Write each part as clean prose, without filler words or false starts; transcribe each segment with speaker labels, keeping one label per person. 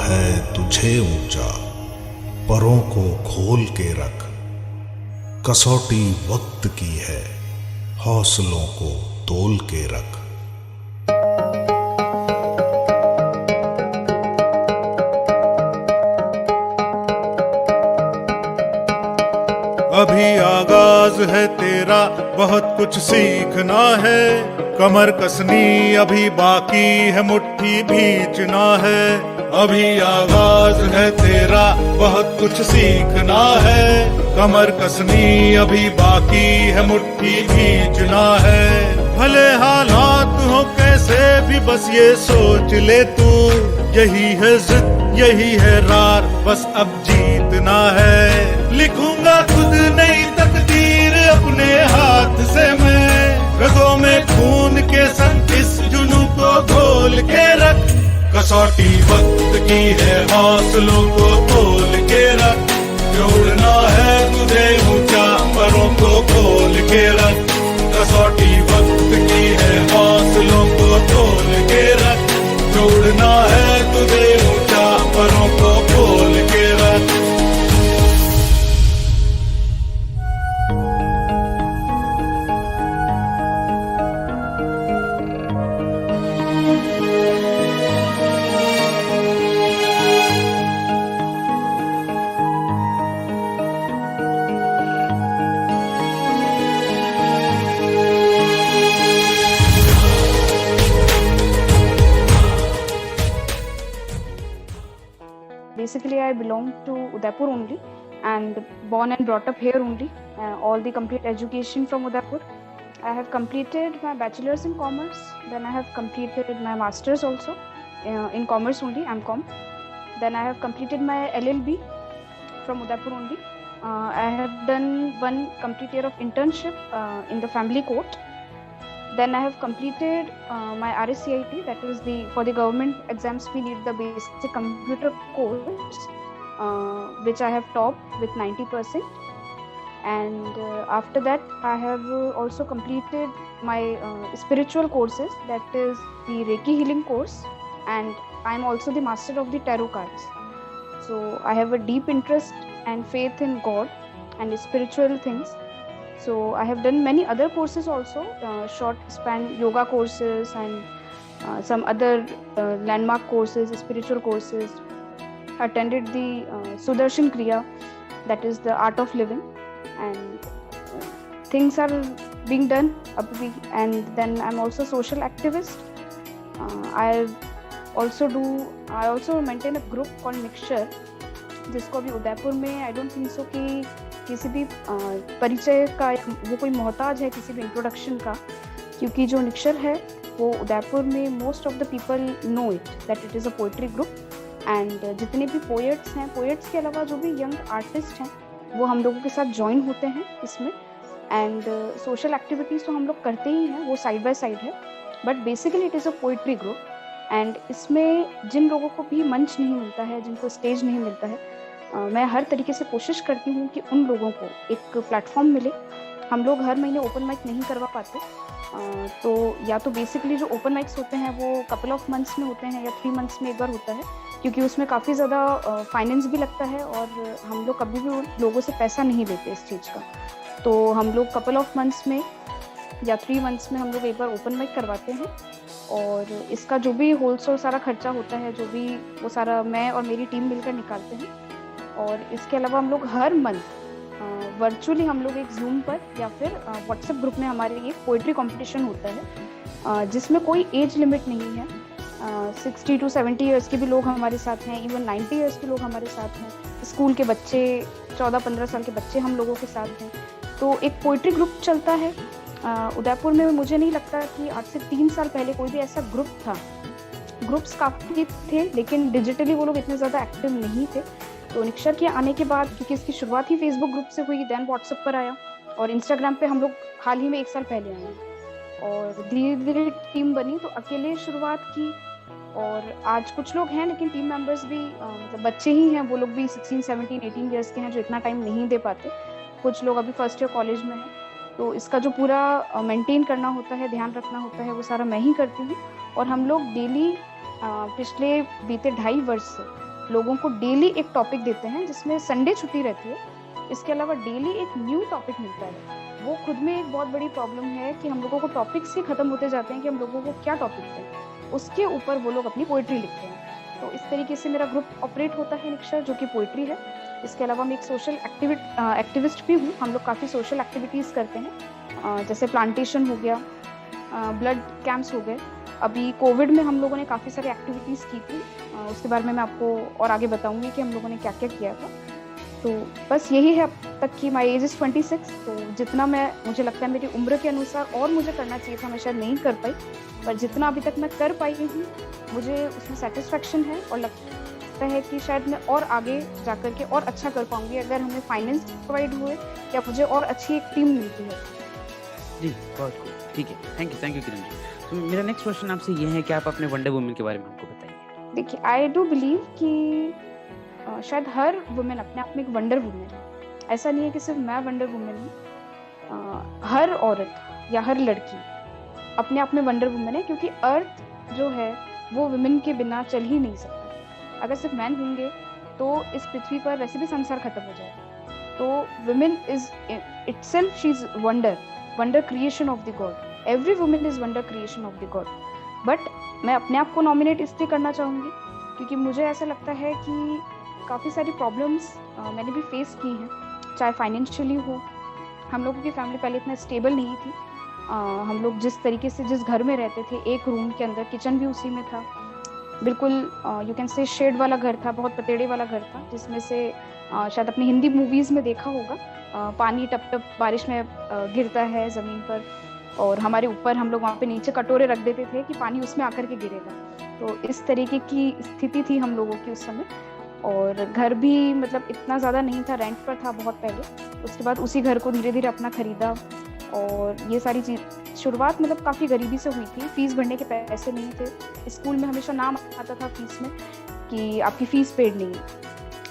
Speaker 1: है तुझे ऊंचा, परों को खोल के रख। कसौटी वक्त की है, हौसलों को तोल के रख।
Speaker 2: अभी आगाज है तेरा, बहुत कुछ सीखना है। कमर कसनी अभी बाकी है, मुट्ठी भींचना है। अभी आगाज है तेरा, बहुत कुछ सीखना है। कमर कसनी अभी बाकी है, मुट्ठी भींचना है। भले हालात हो कैसे भी, बस ये सोच ले तू, यही है जिद यही है रार, बस अब जीतना है। लिखूंगा खुद नई तकदीर अपने हाथ से मैं, रगों में खून के संग इस जुनून को घोल के रख। कसौटी वक्त की है, हौसलों को तोल के रख। जोड़ना है तुझे ऊंचा, परों को खोल के रख। कसौटी वक्त की है, हौसलों को तोल के रख। जोड़ना है तुझे ऊंचा, परों को खोल के रख।
Speaker 3: Basically, I belong to Udaipur only and born and brought up here only. All the complete education from Udaipur. I have completed my bachelor's in commerce. Then I have completed my master's also in commerce only, M.Com. Then I have completed my LLB from Udaipur only. I have done one complete year of internship in the family court. Then I have completed my RSCIT, that is for the government exams we need the basic computer course, which I have topped with 90%. And after that I have also completed my spiritual courses, that is the Reiki healing course, and I am also the master of the tarot cards. So I have a deep interest and faith in God and spiritual things. So I have done many other courses also, short span yoga courses and some other landmark courses, spiritual courses. Attended the Sudarshan Kriya, that is the art of living, and things are being done. And then I'm also social activist. I also maintain a group called Mixture, जिसको अभी उदयपुर में I don't think so कि किसी भी परिचय का वो कोई मोहताज है किसी भी इंट्रोडक्शन का, क्योंकि जो निक्षर है वो उदयपुर में most of the people know it that it is a poetry group. And जितने भी पोएट्स हैं, पोएट्स के अलावा जो भी यंग आर्टिस्ट हैं वो हम लोगों के साथ ज्वाइन होते हैं इसमें। एंड सोशल एक्टिविटीज़ तो हम लोग करते ही हैं, वो साइड बाय साइड है, but basically it is a poetry group. And इसमें जिन लोगों को भी मंच नहीं मिलता है, जिनको स्टेज नहीं मिलता है, मैं हर तरीके से कोशिश करती हूँ कि उन लोगों को एक प्लेटफॉर्म मिले। हम लोग हर महीने ओपन माइक नहीं करवा पाते, तो या तो बेसिकली जो ओपन माइक्स होते हैं वो कपल ऑफ मंथ्स में होते हैं या 3 मंथ्स में एक बार होता है, क्योंकि उसमें काफ़ी ज़्यादा फाइनेंस भी लगता है और हम लोग कभी भी लोगों से पैसा नहीं लेते इस चीज़ का। तो हम लोग कपल ऑफ मंथ्स में या 3 मंथ्स में हम लोग एक बार ओपन माइक करवाते हैं, और इसका जो भी होलसेल सारा खर्चा होता है, जो भी वो सारा मैं और मेरी टीम मिलकर निकालते हैं। और इसके अलावा हम लोग हर मंथ वर्चुअली हम लोग एक जूम पर या फिर व्हाट्सएप ग्रुप में हमारे एक पोइट्री कंपटीशन होता है, जिसमें कोई एज लिमिट नहीं है। 60 to 70 ईयर्स के भी लोग हमारे साथ हैं, इवन 90 ईयर्स के लोग हमारे साथ हैं, स्कूल के बच्चे, 14-15 साल के बच्चे हम लोगों के साथ हैं। तो एक पोइट्री ग्रुप चलता है उदयपुर में। मुझे नहीं लगता कि आज से 3 साल पहले कोई भी ऐसा ग्रुप था। ग्रुप्स काफ़ी थे लेकिन डिजिटली वो लोग इतने ज़्यादा एक्टिव नहीं थे। तो निक्षर के आने के बाद, क्योंकि इसकी शुरुआत ही फेसबुक ग्रुप से हुई, देन व्हाट्सएप पर आया, और इंस्टाग्राम पे हम लोग हाल ही में 1 साल पहले आए हैं, और धीरे धीरे टीम बनी। तो अकेले शुरुआत की, और आज कुछ लोग हैं लेकिन टीम मेंबर्स भी मतलब बच्चे ही हैं, वो लोग भी 16, 17, 18 ईयर्स के हैं जो इतना टाइम नहीं दे पाते। कुछ लोग अभी फर्स्ट ईयर कॉलेज में हैं, तो इसका जो पूरा मेंटेन करना होता है, ध्यान रखना होता है, वो सारा मैं ही करती हूँ। और हम लोग डेली पिछले बीते 2.5 वर्ष से लोगों को डेली एक टॉपिक देते हैं, जिसमें संडे छुट्टी रहती है, इसके अलावा डेली एक न्यू टॉपिक मिलता है। वो खुद में एक बहुत बड़ी प्रॉब्लम है कि हम लोगों को टॉपिक्स ही खत्म होते जाते हैं कि हम लोगों को क्या टॉपिक दें, उसके ऊपर वो लोग अपनी पोइट्री लिखते हैं। तो इस तरीके से मेरा ग्रुप ऑपरेट होता है निक्षर, जो कि पोइट्री है। इसके अलावा मैं एक सोशल एक्टिविस्ट भी हूँ। हम लोग काफ़ी सोशल एक्टिविटीज़ करते हैं, जैसे प्लांटेशन हो गया, ब्लड कैंप्स हो गए। अभी कोविड में हम लोगों ने काफ़ी सारी एक्टिविटीज़ की थी, उसके बारे में मैं आपको और आगे बताऊंगी कि हम लोगों ने क्या क्या किया था। तो बस यही है अब तक की। My age is 26। तो जितना मुझे लगता है मेरी उम्र के अनुसार और मुझे करना चाहिए था, मैं शायद नहीं कर पाई, पर जितना अभी तक मैं कर पाई हूँ मुझे उसमें सेटिस्फेक्शन है, और लगता है कि शायद मैं और आगे जा कर के और अच्छा कर पाऊंगी अगर हमें फाइनेंस प्रोवाइड हुए या मुझे और अच्छी एक टीम मिलती है।
Speaker 4: जी, बहुत खूब। ठीक है, थैंक यू किरण जी। तो मेरा नेक्स्ट क्वेश्चन आपसे ये है कि आप अपने वंडर वुमन के बारे में हमको बताइए।
Speaker 3: देखिए, आई डू बिलीव कि शायद हर वुमेन अपने आप में एक वंडर वुमेन है। ऐसा नहीं है कि सिर्फ मैं वंडर वुमेन हूँ, हर औरत या हर लड़की अपने आप में वंडर वुमेन है, क्योंकि अर्थ जो है वो वुमेन के बिना चल ही नहीं सकता। अगर सिर्फ मैन होंगे तो इस पृथ्वी पर वैसे भी संसार खत्म हो जाएगा। तो women is itself, she is wonder creation of the God. Every women is wonder creation of the God. But मैं अपने आप को नॉमिनेट इसलिए करना चाहूँगी क्योंकि मुझे ऐसा लगता है कि काफ़ी सारी प्रॉब्लम्स मैंने भी फेस की हैं, चाहे फाइनेंशियली हो। हम लोगों की फैमिली पहले इतना स्टेबल नहीं थी। हम लोग जिस तरीके से जिस घर में रहते थे, एक रूम के अंदर किचन भी उसी में था, बिल्कुल यू कैन से शेड वाला घर था, बहुत पतेड़े वाला घर था, जिसमें से शायद अपनी हिंदी मूवीज़ में देखा होगा, पानी टप टप बारिश में गिरता है ज़मीन पर, और हमारे ऊपर हम लोग वहाँ पे नीचे कटोरे रख देते थे कि पानी उसमें आकर के गिरेगा। तो इस तरीके की स्थिति थी हम लोगों की उस समय। और घर भी मतलब इतना ज़्यादा नहीं था, रेंट पर था बहुत पहले। उसके बाद उसी घर को धीरे धीरे अपना खरीदा, और ये सारी चीज़ शुरुआत मतलब काफ़ी गरीबी से हुई थी। फीस भरने के पैसे नहीं थे, स्कूल में हमेशा नाम आता था फीस में कि आपकी फ़ीस पेड नहीं है।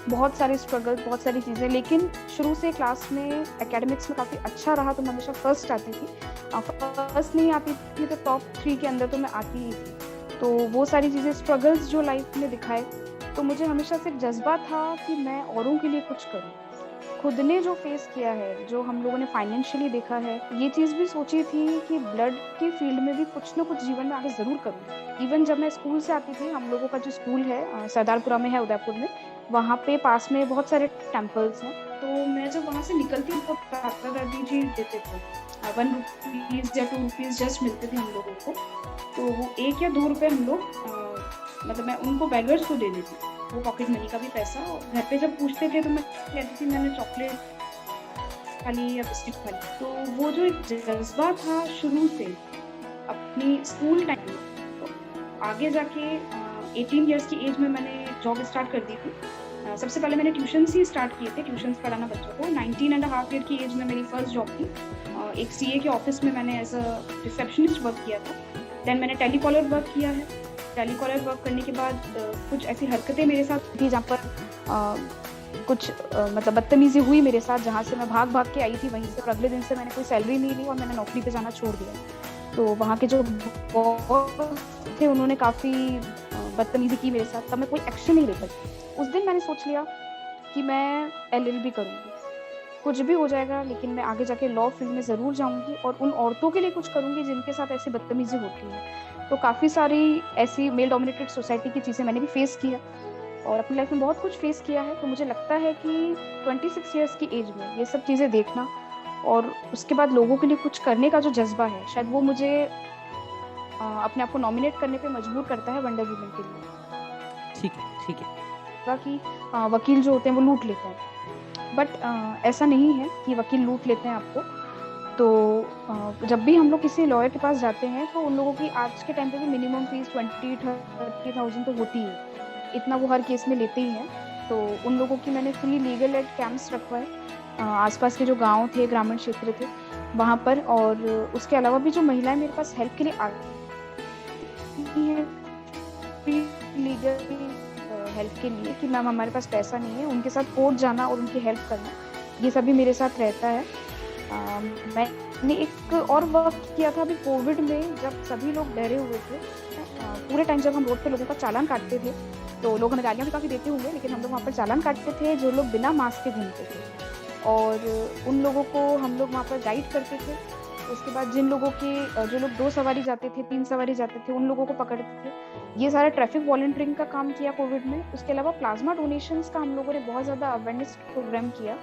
Speaker 3: बहुत सारे स्ट्रगल, बहुत सारी चीज़ें, लेकिन शुरू से क्लास में एकेडमिक्स में काफ़ी अच्छा रहा तो मैं हमेशा फर्स्ट आती थी। फर्स्ट नहीं आती थी तो टॉप 3 के अंदर तो मैं आती ही थी। तो वो सारी चीज़ें, स्ट्रगल्स जो लाइफ में दिखाए, तो मुझे हमेशा से जज्बा था कि मैं औरों के लिए कुछ करूं। खुद ने जो फेस किया है, जो हम लोगों ने फाइनेंशियली देखा है, ये चीज़ भी सोची थी कि ब्लड के फील्ड में भी कुछ ना कुछ जीवन में आगे ज़रूर करूँ। इवन जब मैं स्कूल से आती थी, हम लोगों का जो स्कूल है सरदारपुरा में है, उदयपुर में, वहाँ पे पास में बहुत सारे टेम्पल्स हैं। तो मैं जब वहाँ से निकलती हूँ तो दादा दादी जी देते थे 1 रुपीज़ या 2 रुपीज़ जस्ट मिलते थे हम लोगों को। तो वो 1 या 2 रुपये हम लोग मतलब मैं उनको बेगर्स को दे देती, वो पॉकेट मनी का भी पैसा। और घर पे जब पूछते थे तो मैं कहती थी मैंने चॉकलेट खा ली या बिस्किट खा ली। तो वो जो एक जज्बा था शुरू से अपनी स्कूल टाइम में, तो आगे जाके 18 ईयर्स की एज में मैंने जॉब स्टार्ट कर दी थी। सबसे पहले मैंने ट्यूशन्स ही स्टार्ट किए थे, ट्यूशन्स पढ़ाना बच्चों को। 19.5 ईयर की एज में मेरी फर्स्ट जॉब थी। एक सीए के ऑफिस में मैंने एज अ रिसेप्शनिस्ट वर्क किया था। देन मैंने टेलीकॉलर वर्क किया है। टेलीकॉलर वर्क करने के बाद कुछ ऐसी हरकतें मेरे साथ थी जहाँ पर कुछ मतलब बदतमीजी हुई मेरे साथ, जहाँ से मैं भाग भाग के आई थी वहीं से। और अगले दिन से मैंने कोई सैलरी नहीं ली और मैंने नौकरी पे जाना छोड़ दिया। तो वहाँ के जो बॉस थे उन्होंने काफ़ी बदतमीजी की मेरे साथ, तब मैं कोई एक्शन नहीं ले पाई। उस दिन मैंने सोच लिया कि मैं LLB करूँगी, कुछ भी हो जाएगा, लेकिन मैं आगे जाके लॉ फील्ड में ज़रूर जाऊँगी और उन औरतों के लिए कुछ करूँगी जिनके साथ ऐसी बदतमीजी होती है। तो काफ़ी सारी ऐसी मेल डोमिनेटेड सोसाइटी की चीज़ें मैंने भी फेस किया और अपनी लाइफ में बहुत कुछ फेस किया है। तो मुझे लगता है कि 26 ईयर्स की एज में ये सब चीज़ें देखना और उसके बाद लोगों के लिए कुछ करने का जो जज्बा है, शायद वो मुझे अपने आप को नॉमिनेट करने पे मजबूर करता है वंडर वुमन के लिए।
Speaker 4: ठीक है।
Speaker 3: कि वकील जो होते हैं वो लूट लेते हैं, बट ऐसा नहीं है कि वकील लूट लेते हैं आपको। तो जब भी हम लोग किसी लॉयर के पास जाते हैं तो उन लोगों की आज के टाइम पे भी मिनिमम फीस 20-30,000 तो होती है, इतना वो हर केस में लेते ही हैं। तो उन लोगों की मैंने फ्री लीगल एड कैंप्स रखवाए आसपास के जो गांव थे, ग्रामीण क्षेत्र थे वहाँ पर। और उसके अलावा भी जो महिलाएं मेरे पास हेल्प के लिए आती हैं फ्री लीगल हेल्प के लिए कि मैम हमारे पास पैसा नहीं है, उनके साथ कोर्ट जाना और उनकी हेल्प करना, ये सभी मेरे साथ रहता है। मैंने एक और वर्क किया था अभी कोविड में, जब सभी लोग डरे हुए थे। पूरे टाइम जब हम रोड पे लोगों का चालान काटते थे तो लोग हमें गालियाँ भी काफ़ी देते होंगे, लेकिन हम लोग वहाँ पर चालान काटते थे जो लोग बिना मास्क के घूमते थे, और उन लोगों को हम लोग वहाँ पर गाइड करते थे। उसके बाद जिन लोगों के जो लोग 2 सवारी जाते थे, 3 सवारी जाते थे, उन लोगों को पकड़ते थे। ये सारा ट्रैफिक वॉलंटियरिंग का काम किया कोविड में। उसके अलावा प्लाज्मा डोनेशंस का हम लोगों ने बहुत ज़्यादा अवेयरनेस प्रोग्राम किया।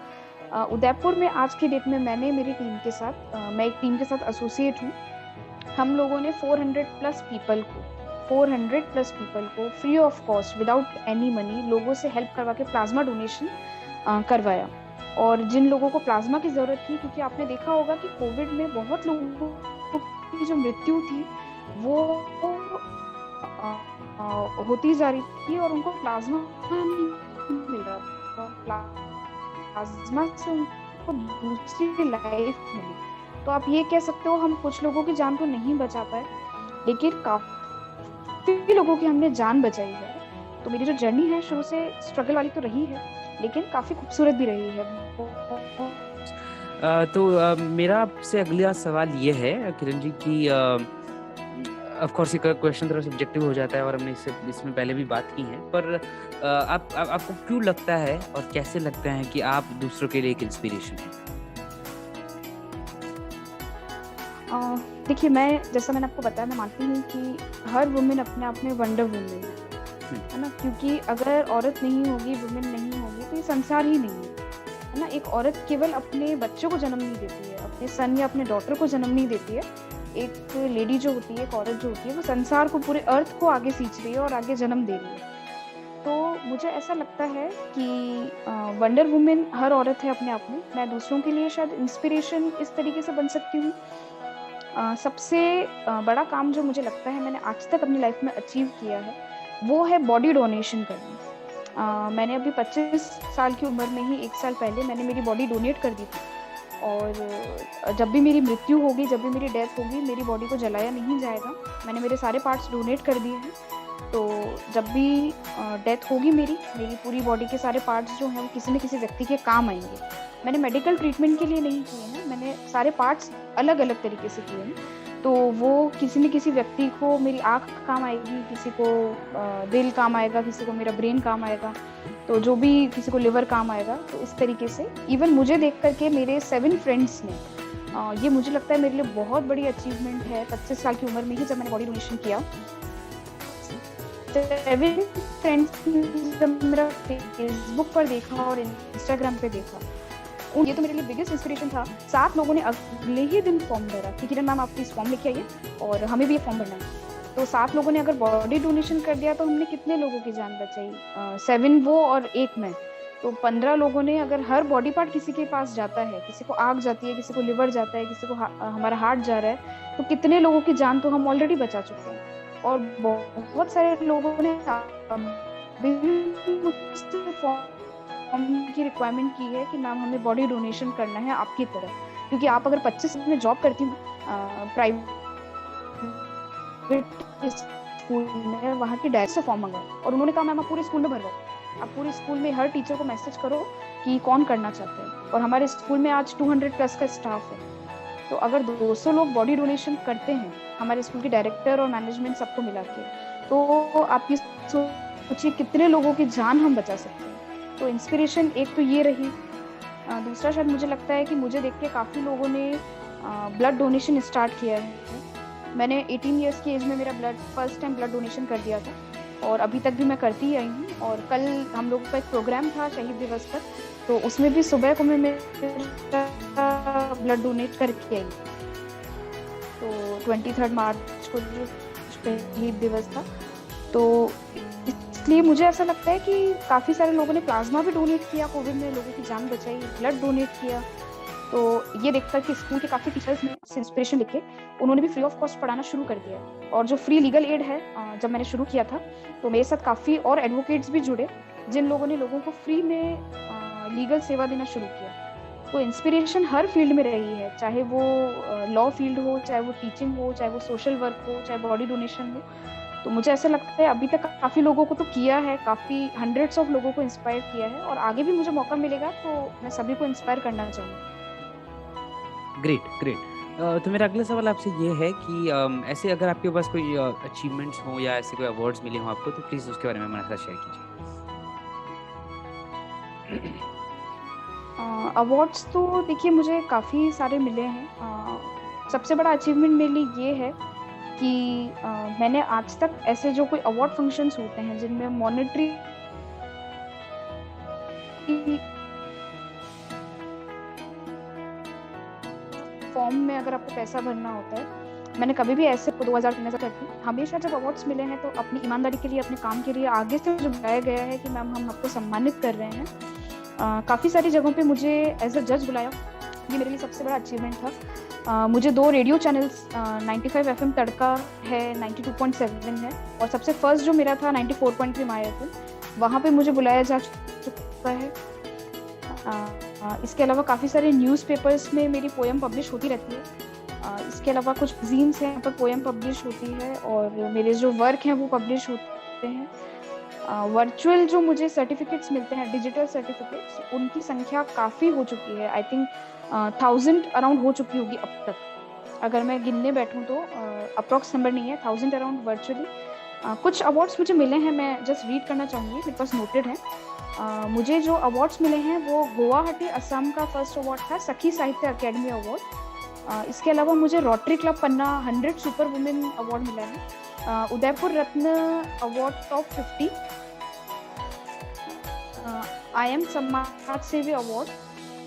Speaker 3: उदयपुर में आज की डेट में मैंने मेरी टीम के साथ मैं एक टीम के साथ एसोसिएट हूँ। हम लोगों ने 400 प्लस पीपल को free of cost without any money लोगों से हेल्प करवा के प्लाज्मा डोनेशन करवाया। और जिन लोगों को प्लाज्मा की ज़रूरत थी, क्योंकि आपने देखा होगा कि कोविड में बहुत लोगों की जो मृत्यु थी वो होती जा रही थी और उनको प्लाज्मा नहीं मिल रहा था। प्लाज्मा से उनको दूसरी लाइफ मिली। तो आप ये कह सकते हो हम कुछ लोगों की जान को नहीं बचा पाए, लेकिन काफ़ी लोगों की हमने जान बचाई है। तो मेरी जो जर्नी है शुरू से स्ट्रगल वाली तो रही है, लेकिन काफ़ी खूबसूरत भी रही है।
Speaker 4: मेरा आपसे अगला सवाल ये है किरण जी कि ऑफ कोर्स ये क्वेश्चन थोड़ा सब्जेक्टिव हो जाता है और हमने इसमें पहले भी बात की है, पर आपको क्यों लगता है और कैसे लगता है कि आप दूसरों के लिए एक इंस्पिरेशन हैं?
Speaker 3: देखिए, जैसा मैंने आपको बताया, मैं मानती हूँ कि हर वुमेन अपने आप में वंडर वुमेन है ना, क्योंकि अगर औरत नहीं होगी, वुमेन नहीं होगी तो ये संसार ही नहीं है ना। एक औरत केवल अपने बच्चों को जन्म नहीं देती है, अपने सन या अपने डॉटर को जन्म नहीं देती है। एक लेडी जो होती है, एक औरत जो होती है, वो संसार को, पूरे अर्थ को आगे सींच रही है और आगे जन्म दे रही है। तो मुझे ऐसा लगता है कि वंडर वुमेन हर औरत है अपने आप में। मैं दूसरों के लिए शायद इंस्पिरेशन इस तरीके से बन सकती हूँ। सबसे बड़ा काम जो मुझे लगता है मैंने आज तक अपनी लाइफ में अचीव किया है, वो है बॉडी डोनेशन करना। मैंने अभी 25 साल की उम्र में ही 1 साल पहले मैंने मेरी बॉडी डोनेट कर दी थी, और जब भी मेरी मृत्यु होगी, जब भी मेरी डेथ होगी, मेरी बॉडी को जलाया नहीं जाएगा। मैंने मेरे सारे पार्ट्स डोनेट कर दिए हैं। तो जब भी डेथ होगी मेरी पूरी बॉडी के सारे पार्ट्स जो हैं वो किसी न किसी व्यक्ति के काम आएंगे। मैंने मेडिकल ट्रीटमेंट के लिए नहीं किए हैं, मैंने सारे पार्ट्स अलग अलग तरीके से किए हैं। तो वो किसी न किसी व्यक्ति को, मेरी आँख काम आएगी, किसी को दिल काम आएगा, किसी को मेरा ब्रेन काम आएगा, तो जो भी, किसी को लिवर काम आएगा। तो इस तरीके से इवन मुझे देख करके मेरे 7 फ्रेंड्स ने, ये मुझे लगता है मेरे लिए बहुत बड़ी अचीवमेंट है 25 साल की उम्र में ही जब मैंने बॉडी डोनेशन किया। 7 फ्रेंड्स जब मेरा फेसबुक पर देखा और इंस्टाग्राम पे देखा, ये तो मेरे लिए बिगेस्ट इंस्पिरेशन था। 7 लोगों ने अगले ही दिन फॉर्म भरा कि किरण मैम आप प्लीज फॉर्म लेके आइए और हमें भी ये फॉर्म भरना है। तो 7 लोगों ने अगर बॉडी डोनेशन कर दिया तो हमने कितने लोगों की जान बचाई। 7 वो और 1 मैं, तो 15 लोगों ने, अगर हर बॉडी पार्ट किसी के पास जाता है, किसी को आँख जाती है, किसी को लिवर जाता है, किसी को हमारा हार्ट जा रहा है, तो कितने लोगों की जान तो हम ऑलरेडी बचा चुके हैं। और बहुत सारे लोगों ने फॉर्म की रिक्वायरमेंट की है कि मैम हमें बॉडी डोनेशन करना है आपकी तरह, क्योंकि आप अगर 25 में जॉब करती हूँ प्राइवेट स्कूल में, वहाँ की डायरेक्टर से फॉर्म मंगाया और उन्होंने कहा मैम आप पूरे स्कूल में भरवाओ, आप पूरे स्कूल में हर टीचर को मैसेज करो कि कौन करना चाहते हैं। और हमारे स्कूल में आज 200 प्लस का स्टाफ है, तो अगर 200 लोग बॉडी डोनेशन करते हैं हमारे स्कूल के डायरेक्टर और मैनेजमेंट सबको मिला के, तो आप ये सोचिए कितने लोगों की जान हम बचा सकते हैं। तो इंस्पिरेशन एक तो ये रही। दूसरा शायद मुझे लगता है कि मुझे देख के काफ़ी लोगों ने ब्लड डोनेशन स्टार्ट किया है। मैंने 18 ईयर्स की एज में मेरा फर्स्ट टाइम ब्लड डोनेशन कर दिया था और अभी तक भी मैं करती ही आई हूँ। और कल हम लोगों का एक प्रोग्राम था शहीद दिवस पर, तो उसमें भी सुबह को मैं ब्लड डोनेट करके आई। तो 23 मार्च को जो शहीद दिवस था, तो इसलिए मुझे ऐसा लगता है कि काफ़ी सारे लोगों ने प्लाज्मा भी डोनेट किया, कोविड में लोगों की जान बचाई, ब्लड डोनेट किया। तो ये देखकर कि स्कूल के काफ़ी टीचर्स ने इंस्पिरेशन लेके उन्होंने भी फ्री ऑफ कॉस्ट पढ़ाना शुरू कर दिया। और जो फ्री लीगल एड है, जब मैंने शुरू किया था तो मेरे साथ काफ़ी और एडवोकेट्स भी जुड़े, जिन लोगों ने लोगों को फ्री में लीगल सेवा देना शुरू किया। तो इंस्पिरेशन हर फील्ड में रही है, चाहे वो लॉ फील्ड हो, चाहे वो टीचिंग हो, चाहे वो सोशल वर्क हो, चाहे बॉडी डोनेशन हो। तो मुझे ऐसा लगता है अभी तक काफ़ी लोगों को तो किया है, काफ़ी हंड्रेड्स ऑफ लोगों को इंस्पायर किया है, और आगे भी मुझे मौका मिलेगा तो मैं सभी को इंस्पायर करना चाहूँगी।
Speaker 4: Great great. तो मेरा अगला सवाल आपसे ये है कि ऐसे अगर आपके पास कोई अचीवमेंट्स हों या ऐसे कोई अवार्ड्स मिले हों आपको, तो प्लीज़ उसके बारे में हमारे साथ शेयर कीजिए।
Speaker 3: अवार्ड्स तो देखिए मुझे काफ़ी सारे मिले हैं। सबसे बड़ा अचीवमेंट मेरे लिए ये है कि मैंने आज तक ऐसे जो कोई अवार्ड फंक्शंस होते हैं जिनमें मॉनेटरी फॉर्म में अगर आपको पैसा भरना होता है, मैंने कभी भी ऐसे 2000-3000 करती हूँ। हमेशा जब अवार्ड्स मिले हैं तो अपनी ईमानदारी के लिए, अपने काम के लिए आगे से मुझे बुलाया गया है कि मैम हम आपको सम्मानित कर रहे हैं। काफ़ी सारी जगहों पे मुझे एज अ जज बुलाया, ये मेरे लिए सबसे बड़ा अचीवमेंट था। मुझे 2 रेडियो चैनल्स 95 FM तड़का है, 92.7 है, और सबसे फर्स्ट जो मेरा था 94.3 माय एफएम, वहाँ पे मुझे बुलाया जा चुका है। इसके अलावा काफ़ी सारे न्यूज़पेपर्स में मेरी पोएम पब्लिश होती रहती है। इसके अलावा कुछ जीन्स हैं, यहाँ पर पोएम पब्लिश होती है और मेरे जो वर्क हैं वो पब्लिश होते हैं। वर्चुअल जो मुझे सर्टिफिकेट्स मिलते हैं, डिजिटल सर्टिफिकेट्स, उनकी संख्या काफ़ी हो चुकी है। आई थिंक 1000 अराउंड हो चुकी होगी अब तक, अगर मैं गिनने बैठूं तो। अप्रॉक्स नंबर नहीं है, 1000 अराउंड वर्चुअली। कुछ अवार्ड्स मुझे मिले हैं, मैं जस्ट रीड करना चाहूँगी, मेरे पास नोटेड है। मुझे जो अवार्ड्स मिले हैं वो गुवाहाटी असम का फर्स्ट अवार्ड था, सखी साहित्य अकेडमी अवार्ड। इसके अलावा मुझे rotary club Panna 100 super women award मिला है, उदयपुर रत्न अवार्ड टॉप 50, IM समाज सेवी अवार्ड,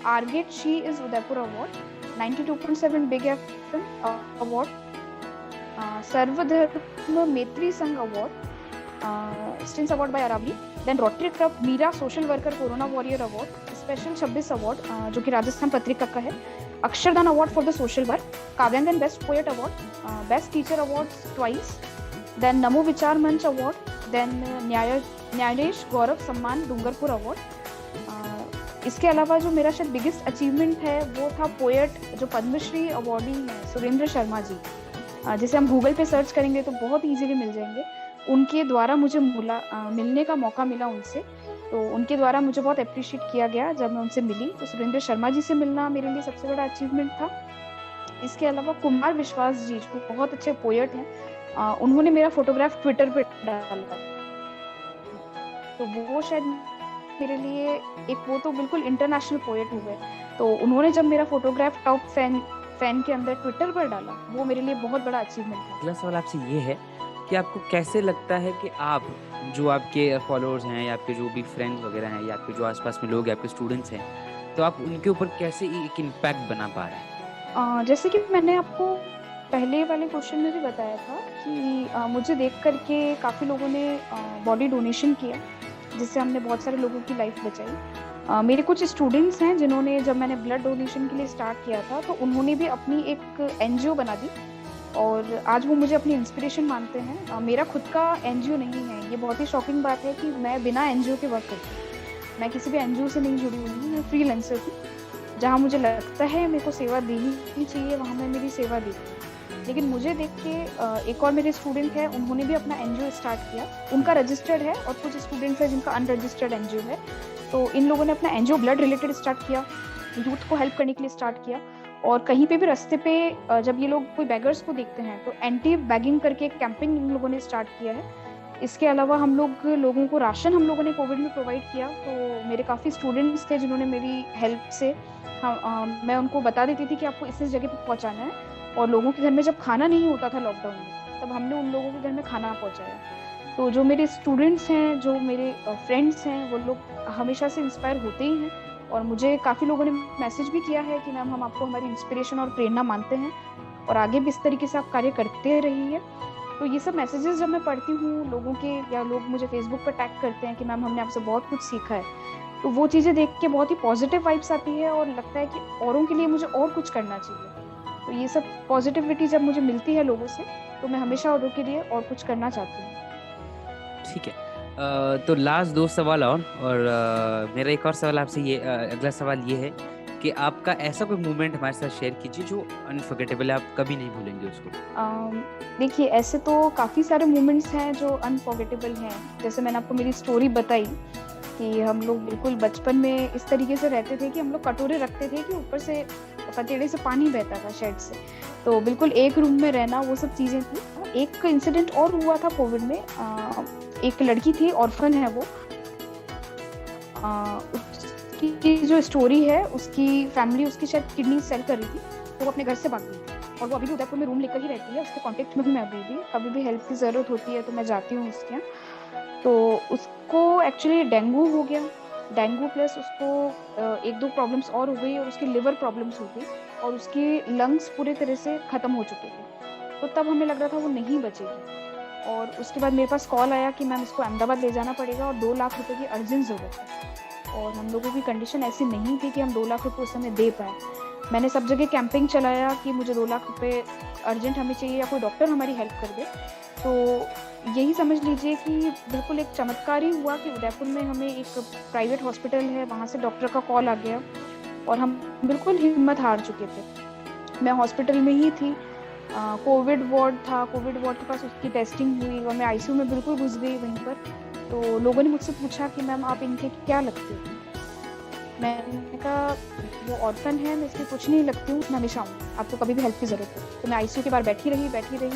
Speaker 3: आर्गेट she is Udaipur award, 92.7 big FM award, सर्वधर्म मैत्री संघ अवार्ड, स्टिंस award by Aravali, then rotary club Meera social worker corona warrior award, special 26 award जो कि राजस्थान पत्रिका का है, Akshardaan award for the social work, Kavyangan best poet award, best teacher award twice, then नमो विचार मंच अवार्ड, देन न्यायाधीश गौरव सम्मान डूंगरपुर अवार्ड। इसके अलावा जो मेरा शायद बिगेस्ट अचीवमेंट है वो था पोएट जो पद्मश्री अवार्डी हैं सुरेंद्र शर्मा जी, जिसे हम गूगल पे सर्च करेंगे तो बहुत इजीली मिल जाएंगे। उनके द्वारा मुझे मिलने का मौका मिला उनसे, तो उनके द्वारा मुझे बहुत अप्रिशिएट किया गया जब मैं उनसे मिली। तो सुरेंद्र शर्मा जी से मिलना मेरे लिए सबसे बड़ा अचीवमेंट था। इसके अलावा कुमार विश्वास जी जो बहुत अच्छे पोएट हैं, उन्होंने मेरा फोटोग्राफ ट्विटर पे डाला, तो वो शायद मेरे लिए एक, वो तो बिल्कुल इंटरनेशनल पोएट हुए, तो उन्होंने जब मेरा फोटोग्राफ टॉप फैन के अंदर ट्विटर पर डाला, वो मेरे लिए बहुत बड़ा अचीवमेंट था।
Speaker 4: अगला सवाल आपसे ये है कि आपको कैसे लगता है कि आप जो आपके फॉलोअर्स हैं या आपके जो भी फ्रेंड्स वगैरह हैं या आपके जो आसपास में लोग हैं, आपके स्टूडेंट्स हैं, तो आप उनके ऊपर कैसे एक इम्पैक्ट बना पा रहे हैं?
Speaker 3: जैसे कि मैंने आपको पहले वाले क्वेश्चन में भी बताया था कि मुझे देख करके काफ़ी लोगों ने बॉडी डोनेशन किया, जिससे हमने बहुत सारे लोगों की लाइफ बचाई। मेरे कुछ स्टूडेंट्स हैं जिन्होंने, जब मैंने ब्लड डोनेशन के लिए स्टार्ट किया था, तो उन्होंने भी अपनी एक NGO बना दी और आज वो मुझे अपनी इंस्पिरेशन मानते हैं। मेरा खुद का NGO नहीं है, ये बहुत ही शॉकिंग बात है कि मैं बिना NGO के वर्क करती हूँ। मैं किसी भी NGO से नहीं जुड़ी हुई हूँ, मैं फ्रीलांसर हूँ। जहाँ मुझे लगता है मेरे को सेवा देनी चाहिए, वहाँ मैं मेरी सेवा दी। लेकिन मुझे देख के एक और मेरे स्टूडेंट है, उन्होंने भी अपना NGO स्टार्ट किया, उनका रजिस्टर्ड है, और कुछ स्टूडेंट्स हैं जिनका अनरजिस्टर्ड NGO है। तो इन लोगों ने अपना NGO ब्लड रिलेटेड स्टार्ट किया, यूथ को हेल्प करने के लिए स्टार्ट किया। और कहीं पे भी रास्ते पे जब ये लोग कोई बैगर्स को देखते हैं तो एंटी बैगिंग करके एक कैंपेन इन लोगों ने स्टार्ट किया है। इसके अलावा हम लोगों को राशन हम लोगों ने कोविड में प्रोवाइड किया। तो मेरे काफ़ी स्टूडेंट्स थे जिन्होंने मेरी हेल्प से, मैं उनको बता देती थी कि आपको इस जगह पे पहुंचाना है, और लोगों के घर में जब खाना नहीं होता था लॉकडाउन में, तब हमने उन लोगों के घर में खाना पहुंचाया। तो जो मेरे स्टूडेंट्स हैं, जो मेरे फ्रेंड्स हैं, वो लोग हमेशा से इंस्पायर होते ही हैं, और मुझे काफ़ी लोगों ने मैसेज भी किया है कि मैम हम आपको हमारी इंस्पिरेशन और प्रेरणा मानते हैं और आगे भी इस तरीके से आप कार्य करते रहिए। तो ये सब मैसेजेस जब मैं पढ़ती हूँ लोगों के, या लोग मुझे फेसबुक पर टैग करते हैं कि मैम हमने आपसे बहुत कुछ सीखा है, तो वो चीज़ें देख के बहुत ही पॉजिटिव वाइब्स आती है और लगता है कि औरों के लिए मुझे और कुछ करना चाहिए। तो ये सब पॉजिटिविटी जब मुझे मिलती है लोगों से, तो मैं हमेशा औरों के लिए और कुछ करना चाहती हूँ।
Speaker 4: ठीक है, तो लास्ट 2 सवाल और मेरा एक और सवाल आपसे ये, अगला सवाल ये है कि आपका ऐसा कोई मोमेंट हमारे साथ शेयर कीजिए जो अनफॉरगेटेबल है, आप कभी नहीं भूलेंगे उसको।
Speaker 3: देखिए, ऐसे तो काफ़ी सारे मोमेंट्स हैं जो अनफॉरगेटेबल हैं। जैसे मैंने आपको मेरी स्टोरी बताई, कि हम लोग बिल्कुल बचपन में इस तरीके से रहते थे कि हम लोग कटोरे रखते थे कि ऊपर से पतीले से पानी बहता था शेड से, तो बिल्कुल एक रूम में रहना, वो सब चीज़ें थी। एक इंसिडेंट और हुआ था कोविड में, एक लड़की थी, ऑर्फन है वो, उसकी जो स्टोरी है, उसकी फैमिली उसकी शायद किडनी सेल कर रही थी, तो वो अपने घर से भाग गई थी और वो अभी भी उदयपुर में रूम लेकर ही रहती है। उसके कांटेक्ट में हूँ मैं अभी भी, कभी भी हेल्प की ज़रूरत होती है तो मैं जाती हूँ उसके यहाँ। तो उसको एक्चुअली डेंगू हो गया, डेंगू प्लस उसको एक दो प्रॉब्लम्स और हो गई और उसकी लिवर प्रॉब्लम्स हो गई और उसके लंग्स पूरे तरह से ख़त्म हो चुके थे। तो तब हमें लग रहा था वो नहीं बचेगी और उसके बाद मेरे पास कॉल आया कि मैम इसको अहमदाबाद ले जाना पड़ेगा और 2 लाख रुपए की अर्जेंट ज़रूरत है। और हम लोगों की कंडीशन ऐसी नहीं थी कि हम 2 लाख रुपए उस समय दे पाए। मैंने सब जगह कैंपिंग चलाया कि मुझे 2 लाख रुपए अर्जेंट हमें चाहिए या कोई डॉक्टर हमारी हेल्प कर दे। तो यही समझ लीजिए कि बिल्कुल एक चमत्कार ही हुआ कि उदयपुर में हमें एक प्राइवेट हॉस्पिटल है, वहाँ से डॉक्टर का कॉल आ गया और हम बिल्कुल हिम्मत हार चुके थे। मैं हॉस्पिटल में ही थी, कोविड वार्ड था, कोविड वार्ड के पास उसकी टेस्टिंग हुई और मैं आईसीयू में बिल्कुल घुस गई वहीं पर। तो लोगों ने मुझसे पूछा कि मैम आप इनके क्या लगते हो? मैंने कहा वो ऑर्फन है, मैं इसमें कुछ नहीं लगती हूँ, मैं हमेशा हूँ, आपको कभी भी हेल्प की ज़रूरत हो। तो मैं आईसीयू के बाहर बैठी रही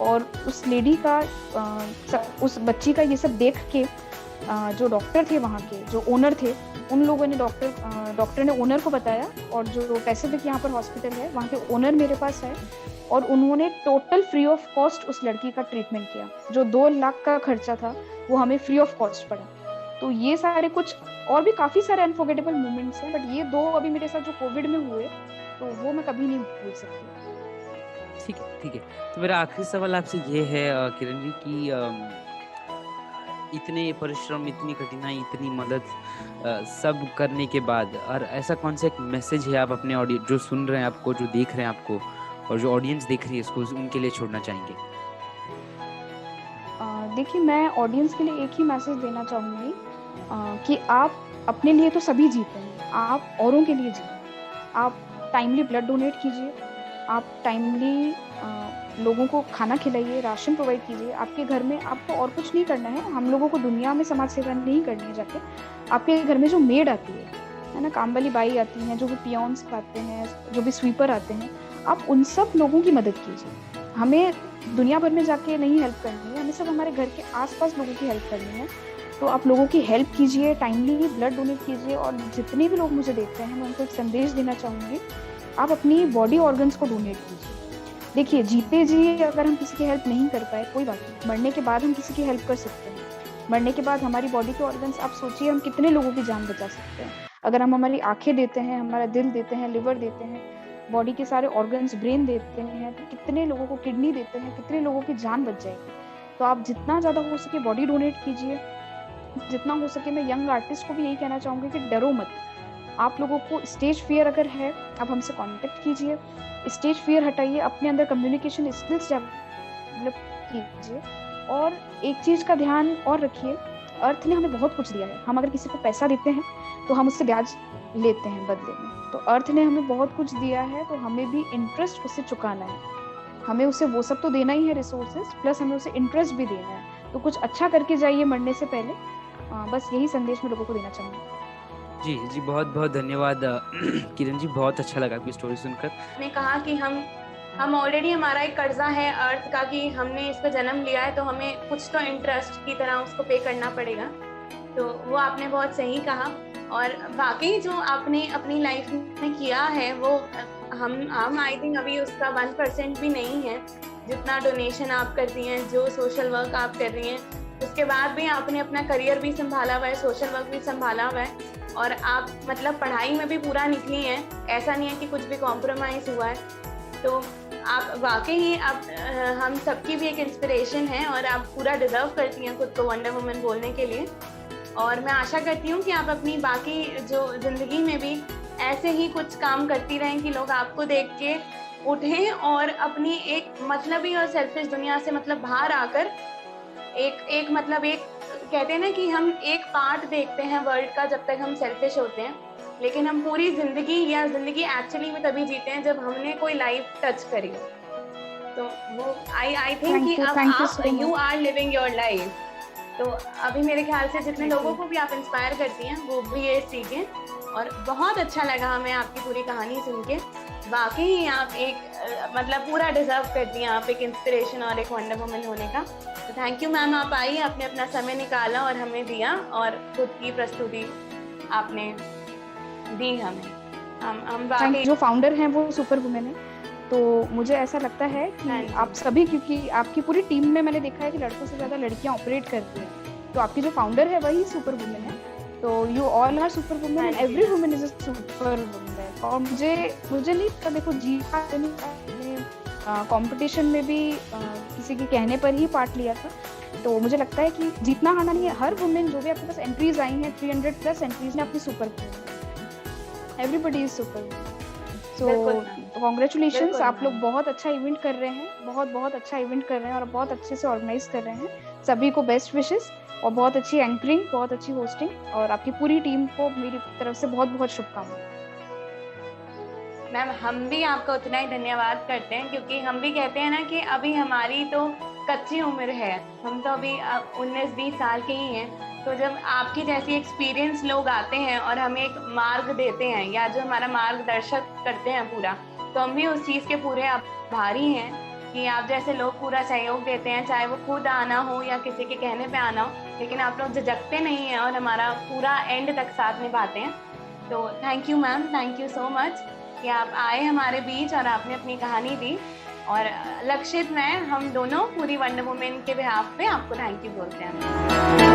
Speaker 3: और उस लेडी का उस बच्ची का ये सब देख के जो डॉक्टर थे वहाँ के, जो ओनर थे, उन लोगों ने डॉक्टर ने ओनर को बताया और जो पैसिफिक यहाँ पर हॉस्पिटल है वहाँ के ओनर मेरे पास आए और उन्होंने टोटल फ्री ऑफ कॉस्ट उस लड़की का ट्रीटमेंट किया। जो 2 लाख का खर्चा था वो हमें फ्री ऑफ कॉस्ट पड़ा। तो ये सारे कुछ और भी काफ़ी सारे अनफॉरगेटेबल मोमेंट्स हैं, बट ये 2 अभी मेरे साथ जो कोविड में हुए तो वो मैं कभी नहीं भूल सकती।
Speaker 4: ठीक है। तो मेरा आखिरी सवाल आपसे ये है किरण जी कि इतने परिश्रम, इतनी कठिनाई, इतनी मदद सब करने के बाद और ऐसा कौन सा एक मैसेज है आप अपने ऑडियंस जो सुन रहे हैं आपको, जो देख रहे हैं आपको और जो ऑडियंस देख रही है इसको, उनके लिए छोड़ना चाहेंगे?
Speaker 3: देखिए, मैं ऑडियंस के लिए एक ही मैसेज देना चाहूँगी कि आप अपने लिए तो सभी जीते हैं, आप औरों के लिए जिए। आप टाइमली ब्लड डोनेट कीजिए, आप टाइमली लोगों को खाना खिलाइए, राशन प्रोवाइड कीजिए। आपके घर में आपको और कुछ नहीं करना है, हम लोगों को दुनिया में समाज सेवा नहीं करनी है जाके। आपके घर में जो मेड आती है ना, काम वाली बाई आती हैं, जो भी पियोन्स आते हैं, जो भी स्वीपर आते हैं, आप उन सब लोगों की मदद कीजिए। हमें दुनिया भर में जाके नहीं हेल्प करनी है, हमें सब हमारे घर के आसपास लोगों की हेल्प करनी है। तो आप लोगों की हेल्प कीजिए, टाइमली ब्लड डोनेट कीजिए और जितने भी लोग मुझे देखते हैं मैं उनको एक संदेश देना चाहूँगी, आप अपनी बॉडी ऑर्गन्स को डोनेट कीजिए। देखिए, जीते जी अगर हम किसी की हेल्प नहीं कर पाए कोई बात नहीं, मरने के बाद हम किसी की हेल्प कर सकते हैं। मरने के बाद हमारी बॉडी के ऑर्गन्स, आप सोचिए हम कितने लोगों की जान बचा सकते हैं। अगर हम हमारी आंखें देते हैं, हमारा दिल देते हैं, लिवर देते हैं, बॉडी के सारे ऑर्गन्स, ब्रेन देते हैं, तो कितने लोगों को किडनी देते हैं, कितने लोगों की जान बच जाएगी। तो आप जितना ज़्यादा हो सके बॉडी डोनेट कीजिए, जितना हो सके। मैं यंग आर्टिस्ट को भी यही कहना चाहूँगी कि डरो मत। आप लोगों को स्टेज फियर अगर है, आप हमसे कांटेक्ट कीजिए, स्टेज फियर हटाइए, अपने अंदर कम्युनिकेशन स्किल्स डेवलप कीजिए। और एक चीज़ का ध्यान और रखिए, अर्थ ने हमें बहुत कुछ दिया है। हम अगर किसी को पैसा देते हैं तो हम उससे ब्याज लेते हैं बदले में। तो अर्थ ने हमें बहुत कुछ दिया है, तो हमें भी इंटरेस्ट उससे चुकाना है। हमें उसे वो सब तो देना ही है, रिसोर्सेज, प्लस हमें उसे इंटरेस्ट भी देना है। तो कुछ अच्छा करके जाइए मरने से पहले। बस यही संदेश मैं लोगों को देना चाहूँगी।
Speaker 4: जी, बहुत धन्यवाद किरण जी, बहुत अच्छा लगा आपकी स्टोरी सुनकर।
Speaker 5: ने कहा कि हम ऑलरेडी, हमारा एक कर्जा है अर्थ का कि हमने इस पर जन्म लिया है, तो हमें कुछ तो इंटरेस्ट की तरह उसको पे करना पड़ेगा। तो वो आपने बहुत सही कहा और वाकई जो आपने अपनी लाइफ में किया है वो हम आई थिंक अभी उसका 1% भी नहीं है, जितना डोनेशन आप करती हैं, जो सोशल वर्क आप कर रही हैं, उसके बाद भी आपने अपना करियर भी संभाला हुआ है, सोशल वर्क भी संभाला हुआ है और आप मतलब पढ़ाई में भी पूरा निकली हैं। ऐसा नहीं है कि कुछ भी कॉम्प्रोमाइज़ हुआ है। तो आप वाकई ही आप हम सबकी भी एक इंस्पिरेशन है और आप पूरा डिज़र्व करती हैं खुद को वंडर वुमन बोलने के लिए। और मैं आशा करती हूँ कि आप अपनी बाकी जो ज़िंदगी में भी ऐसे ही कुछ काम करती रहें कि लोग आपको देख के उठें और अपनी एक मतलबी और सेल्फिश दुनिया से मतलब बाहर आकर एक मतलब एक कहते हैं ना कि हम एक पार्ट देखते हैं वर्ल्ड का जब तक हम सेल्फिश होते हैं, लेकिन हम पूरी ज़िंदगी या ज़िंदगी एक्चुअली में तभी जीते हैं जब हमने कोई लाइफ टच करी हो। तो वो आई थिंक कि अब आप you are living your life. तो अभी मेरे ख्याल से जितने लोगों को भी आप इंस्पायर करती हैं वो भी ये सीखें। और बहुत अच्छा लगा हमें आपकी पूरी कहानी सुन के। वाकई आप एक मतलब पूरा डिजर्व करती हैं आप एक इंस्पिरेशन और एक वंडर वुमन होने का। तो थैंक यू मैम, आप आई, आपने अपना समय निकाला और हमें दिया और खुद की प्रस्तुति आपने दी हमें। हम वाकई
Speaker 3: जो फाउंडर हैं वो सुपर वुमेन है, तो मुझे ऐसा लगता है
Speaker 5: हाँ
Speaker 3: कि
Speaker 5: जी।
Speaker 3: आप सभी, क्योंकि आपकी पूरी टीम में मैंने देखा है कि लड़कों से ज़्यादा लड़कियां ऑपरेट करती हैं, तो आपकी जो फाउंडर है वही सुपर वुमेन है। तो you all are super women
Speaker 5: हाँ
Speaker 3: एंड
Speaker 5: जी।
Speaker 3: Every women is a super women. और मुझे नहीं लगता, देखो कंपटीशन में भी किसी के कहने पर ही पार्ट लिया था, तो मुझे लगता है कि जीतना हारना नहीं है। हर वुमेन जो भी आपके पास एंट्रीज आई हैं, 300+ एंट्रीज ने अपनी super women, everybody is super women. So
Speaker 5: बिल्कुल मैम।
Speaker 3: कॉन्ग्रेचुलेशंस,
Speaker 5: बिल्कुल
Speaker 3: आप लोग
Speaker 5: मैम।
Speaker 3: बहुत अच्छा इवेंट कर रहे हैं, बहुत अच्छा इवेंट कर रहे हैं और बहुत अच्छे से ऑर्गेनाइज कर रहे हैं। सभी को बेस्ट विशेस और बहुत अच्छी एंकरिंग, बहुत अच्छी होस्टिंग, और आपकी पूरी टीम को मेरी तरफ से बहुत शुभकामनाएं।
Speaker 5: मैम हम भी आपका उतना ही धन्यवाद करते हैं, क्योंकि हम भी कहते हैं ना कि अभी हमारी तो कच्ची उम्र है, हम तो अभी 19-20 साल के ही हैं। तो जब आपकी जैसी एक्सपीरियंस लोग आते हैं और हमें एक मार्ग देते हैं या जो हमारा मार्गदर्शक करते हैं पूरा, तो हम भी उस चीज़ के पूरे आभारी हैं कि आप जैसे लोग पूरा सहयोग देते हैं, चाहे वो खुद आना हो या किसी के कहने पे आना हो, लेकिन आप लोग झिझकते नहीं हैं और हमारा पूरा एंड तक साथ निभाते हैं। तो thank you ma'am, thank you so much कि आप आए हमारे बीच और आपने अपनी कहानी दी। और लक्षित मैं, हम दोनों पूरी वंडर वुमेन के बिहाफ पे आपको थैंक यू बोलते हैं।